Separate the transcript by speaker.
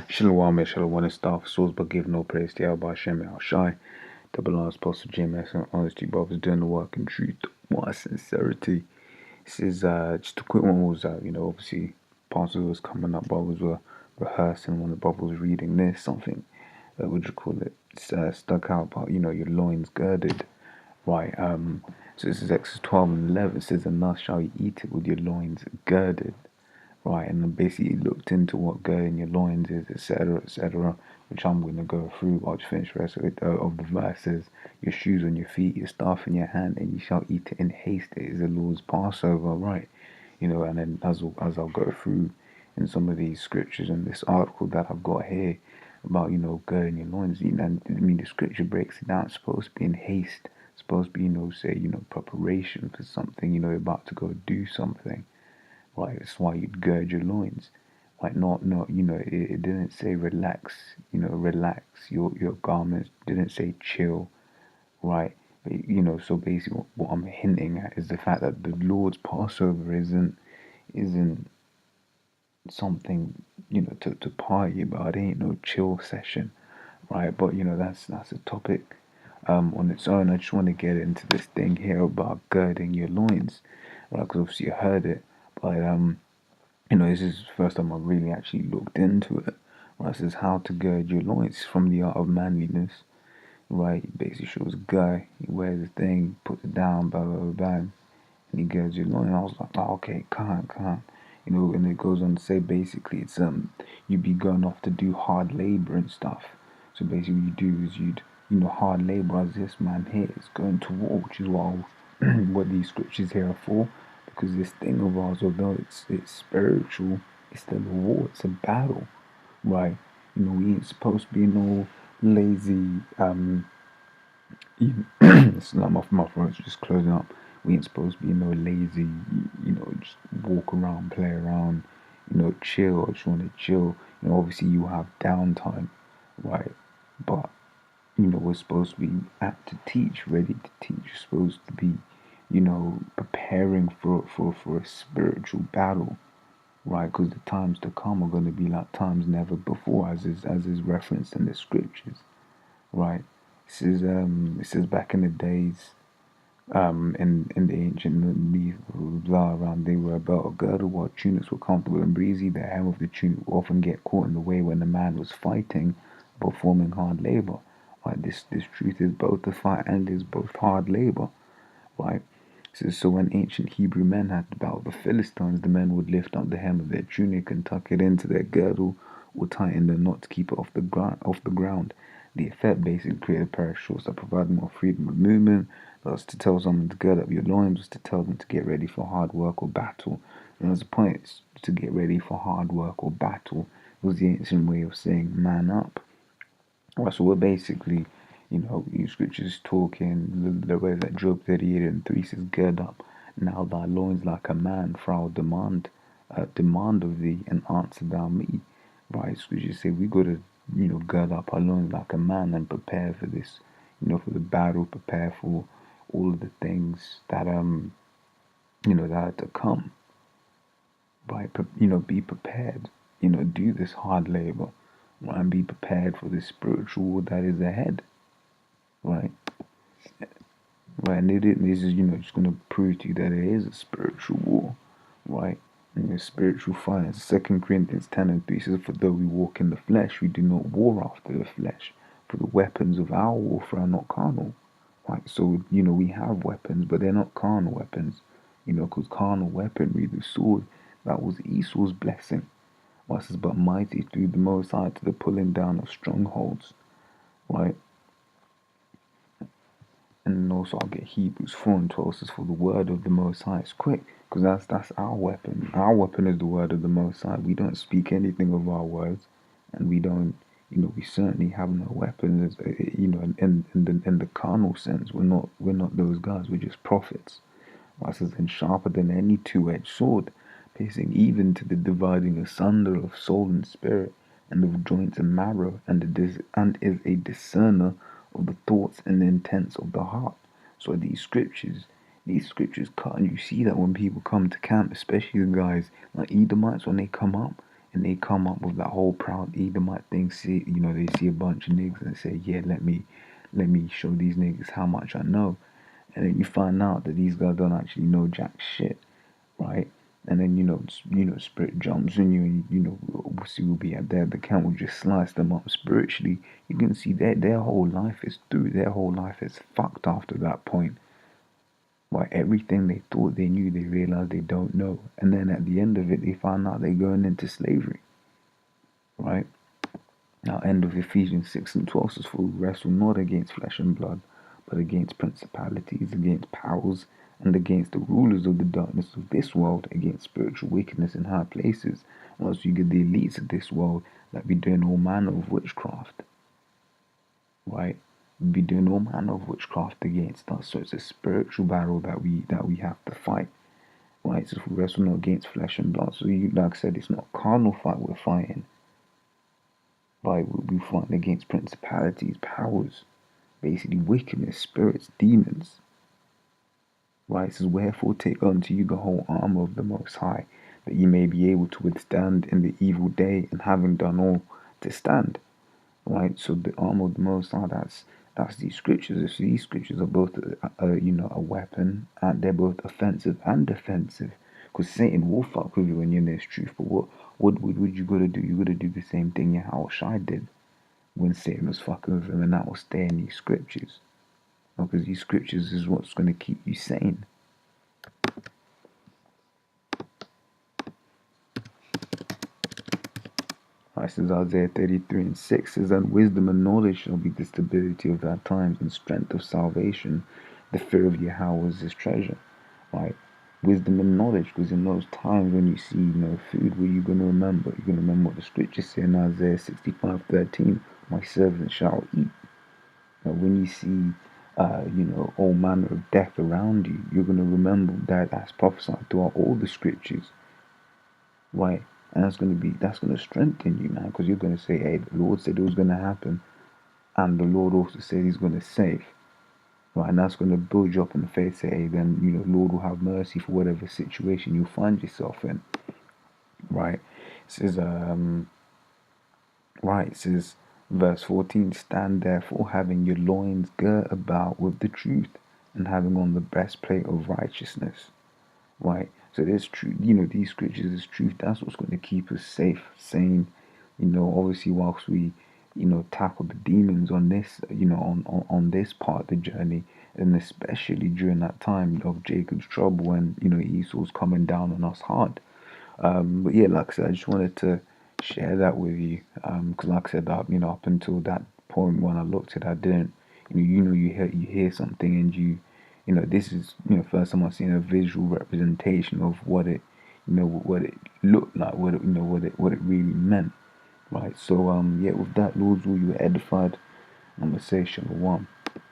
Speaker 1: Shalom, Shalom, and stuff. Souls but give no praise to Yahweh Hashem Al Shai. Double R's Apostle GMS and honesty, brothers doing the work in truth, more sincerity. This is just a quick one. Was obviously, Pastor was coming up, brothers were rehearsing. One of the brothers was reading this, something, what do you call it? It's, stuck out about, your loins girded, right? So this is Exodus 12 and 11. It says, and thus shall you eat it with your loins girded. Right, and then basically looked into what girding your loins is, etc., which I'm going to go through. I'll just finish the rest of the verses. Your shoes on your feet, your staff in your hand, and you shall eat it in haste. It is the Lord's Passover, right? And then as I'll go through in some of these scriptures and this article that I've got here about, girding your loins, the scripture breaks it down. It's supposed to be in haste. It's supposed to be, preparation for something, you're about to go do something. Right, that's why you'd gird your loins. Like not, it didn't say relax, relax your garments. It didn't say chill, right? So basically what I'm hinting at is the fact that the Lord's Passover isn't something, to party about. It ain't no chill session, right? But that's a topic on its own. I just want to get into this thing here about girding your loins, right? Because obviously you heard it, but this is the first time I really actually looked into it. Right, it says how to gird your loins from the art of manliness. Right, it basically shows a guy, he wears a thing, puts it down, blah blah blah, blah, and he girds your loins. I was like, oh, okay, calm. And it goes on to say basically it's you'd be going off to do hard labor and stuff. So basically what you do is hard labor as this man here is going to war, which is what these scriptures here are for. Because this thing of ours, although it's spiritual, it's still a war, it's a battle, right? We ain't supposed to be no lazy, it's not my throat's just closing up. We ain't supposed to be no lazy, just walk around, play around, chill. I just want to chill. Obviously you have downtime, right? But we're supposed to be apt to teach, ready to teach. You're supposed to be, preparing for a spiritual battle, right? Because the times to come are going to be like times never before, as is referenced in the scriptures, right? It says back in the days, in the ancient blah around, they were about a girdle while tunics were comfortable and breezy. The hem of the tunic would often get caught in the way when the man was fighting, performing hard labor. Right, this truth is both the fight and is both hard labor, right? So when ancient Hebrew men had to battle the Philistines, the men would lift up the hem of their tunic and tuck it into their girdle or tighten the knot to keep it off the ground. The effect basically created a pair of shorts that provided more freedom of movement. Thus, to tell someone to gird up your loins was to tell them to get ready for hard work or battle. And as a point, to get ready for hard work or battle was the ancient way of saying man up. Right, so we're basically, scriptures talking, the way that Job 38 and 3 says, gird up now thy loins like a man, for I will demand of thee, and answer thou me. Right, scriptures say we got to, gird up our loins like a man and prepare for this, for the battle, prepare for all of the things that, that are to come. Right, be prepared, do this hard labor. Right, and be prepared for the spiritual war that is ahead, right? Right, and this is, just going to prove to you that it is a spiritual war, right? And a spiritual fight. 2 Corinthians 10 and 3 says, for though we walk in the flesh, we do not war after the flesh. For the weapons of our warfare are not carnal, right? So, we have weapons, but they're not carnal weapons, because carnal weaponry, the sword, that was Esau's blessing. Us is but mighty through the Most High to the pulling down of strongholds, right? And then also I'll get Hebrews 4 and 12 says, for the word of the Most High is quick, because that's our weapon. Our weapon is the word of the Most High. We don't speak anything of our words, and we don't, we certainly have no weapons, in the carnal sense. We're not those guys. We're just prophets. It says, and sharper than any two-edged sword, piercing even to the dividing asunder of soul and spirit, and of joints and marrow, and is a discerner of the thoughts and the intents of the heart. So these scriptures cut, and you see that when people come to camp, especially the guys like Edomites, when they come up, and they come up with that whole proud Edomite thing. See, they see a bunch of niggas and say, yeah, let me show these niggas how much I know. And then you find out that these guys don't actually know jack shit, right? And then spirit jumps on you, and obviously will be at there. The count will just slice them up spiritually. You can see their whole life is through. Their whole life is fucked after that point. Right? Everything they thought they knew, they realize they don't know. And then at the end of it, they find out they're going into slavery. Right? Now, end of Ephesians 6:12 says, "For we wrestle not against flesh and blood, but against principalities, against powers, and against the rulers of the darkness of this world, against spiritual wickedness in high places." Once you get the elites of this world that be doing all manner of witchcraft, right? Be doing all manner of witchcraft against us. So it's a spiritual battle that we have to fight, right? So if we wrestle not against flesh and blood, so like I said, it's not a carnal fight we're fighting. Right, we fighting against principalities, powers, basically wickedness, spirits, demons. Right, it says, "Wherefore take unto you the whole armor of the Most High, that ye may be able to withstand in the evil day, and having done all, to stand." Right, so the armor of the Most High, that's these scriptures. So these scriptures are both a weapon, and they're both offensive and defensive. Because Satan will fuck with you when you're in this truth, but what would you gotta do? You gotta do the same thing Yahushua did when Satan was fucking with him, and that was stay in these scriptures. Because these scriptures is what's going to keep you sane. It says Isaiah 33:6 says, "And wisdom and knowledge shall be the stability of thy times, and strength of salvation. The fear of Yahweh is his treasure." Right? Wisdom and knowledge, because in those times when you see no food, what are you going to remember? You're going to remember what the scriptures say in Isaiah 65:13, "My servant shall eat." Now, when you see, all manner of death around you, you're going to remember that that's prophesied throughout all the scriptures, right? And that's going to strengthen you, man, because you're going to say, hey, the Lord said it was going to happen, and the Lord also said he's going to save, right? And that's going to build you up in the faith, say, hey, then, Lord will have mercy for whatever situation you find yourself in, right? It says, it says, verse 14, "Stand therefore, having your loins girt about with the truth, and having on the breastplate of righteousness." Right? So there's truth, these scriptures is truth. That's what's going to keep us safe, sane. Obviously, whilst we, tackle the demons on this, on this part of the journey, and especially during that time of Jacob's trouble when, Esau's coming down on us hard. But yeah, like I said, I just wanted to share that with you. Because like I said, up until that point when I looked at it, I didn't, you hear something and this is, first time I've seen a visual representation of what it, what it looked like, what it, what it really meant, right? So, yeah, with that, Lord's will, you were edified. I'm gonna say Shalom.